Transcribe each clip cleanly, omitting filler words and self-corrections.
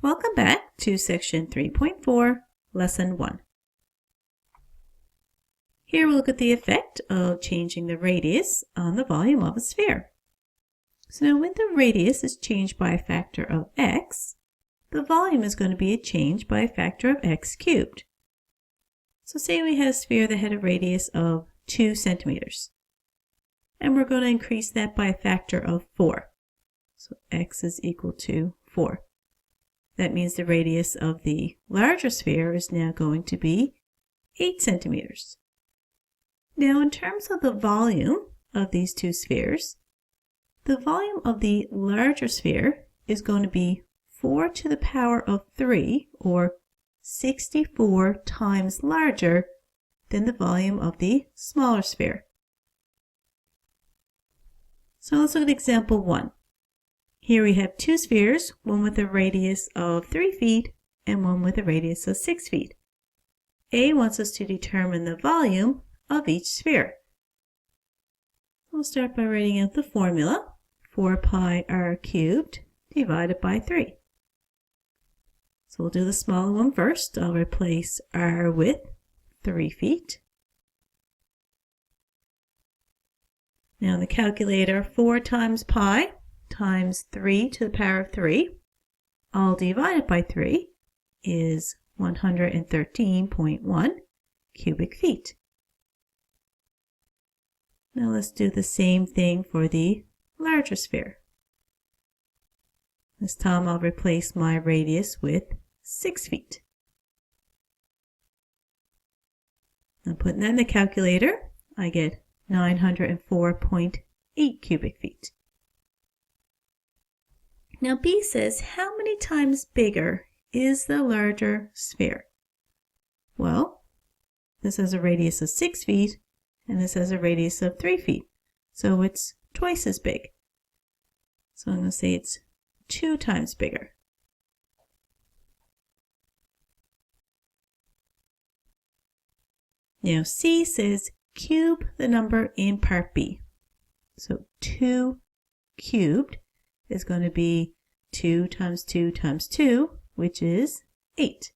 Welcome back to section 3.4, lesson 1. Here we'll look at the effect of changing the radius on the volume of a sphere. So now when the radius is changed by a factor of x, the volume is going to be changed by a factor of x cubed. So say we had a sphere that had a radius of 2 centimeters. And we're going to increase that by a factor of 4. So x is equal to 4. That means the radius of the larger sphere is now going to be 8 centimeters. Now in terms of the volume of these two spheres, the volume of the larger sphere is going to be 4 to the power of 3, or 64 times larger than the volume of the smaller sphere. So let's look at example 1. Here we have two spheres, one with a radius of 3 feet and one with a radius of 6 feet. A wants us to determine the volume of each sphere. We'll start by writing out the formula, 4 pi r cubed divided by 3. So we'll do the smaller one first. I'll replace r with 3 feet. Now in the calculator, 4 times pi times 3 to the power of 3, all divided by 3, is 113.1 cubic feet. Now let's do the same thing for the larger sphere. This time I'll replace my radius with 6 feet. Now putting that in the calculator, I get 904.8 cubic feet. Now B says, how many times bigger is the larger sphere? Well, this has a radius of 6 feet, and this has a radius of 3 feet. So it's twice as big. So I'm going to say it's 2 times bigger. Now C says, cube the number in part B. So 2 cubed is going to be 2 times 2 times 2, which is 8.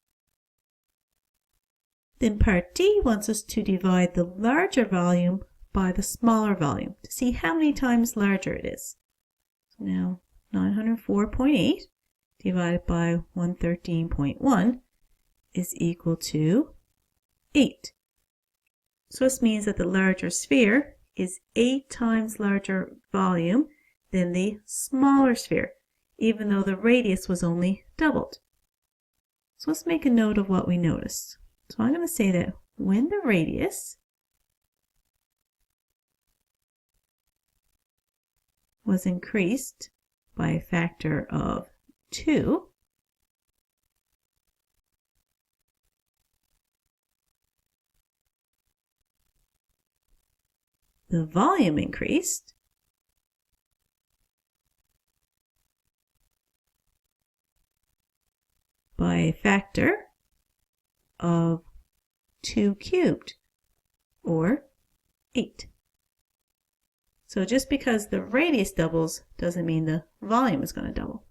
Then part D wants us to divide the larger volume by the smaller volume to see how many times larger it is. So now 904.8 divided by 113.1 is equal to 8. So this means that the larger sphere is 8 times larger volume than the smaller sphere, even though the radius was only doubled. So let's make a note of what we noticed. So I'm going to say that when the radius was increased by a factor of 2, the volume increased by a factor of 2 cubed, or 8. So just because the radius doubles doesn't mean the volume is going to double.